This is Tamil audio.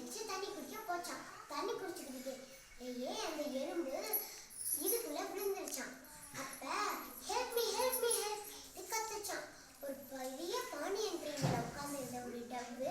எழுந்திரிச்சு தண்ணி குடிக்க போச்சான். தண்ணி குடிச்சுக்கிட்டு அந்த எறும்பு இதுக்குள்ள விழுந்துருச்சான். அப்ப help me help me help கத்துச்சான். ஒரு பெரிய பாண்டியன் ட்ரெயின்ல உட்கார்ந்து இருந்த ஒரு டப்பு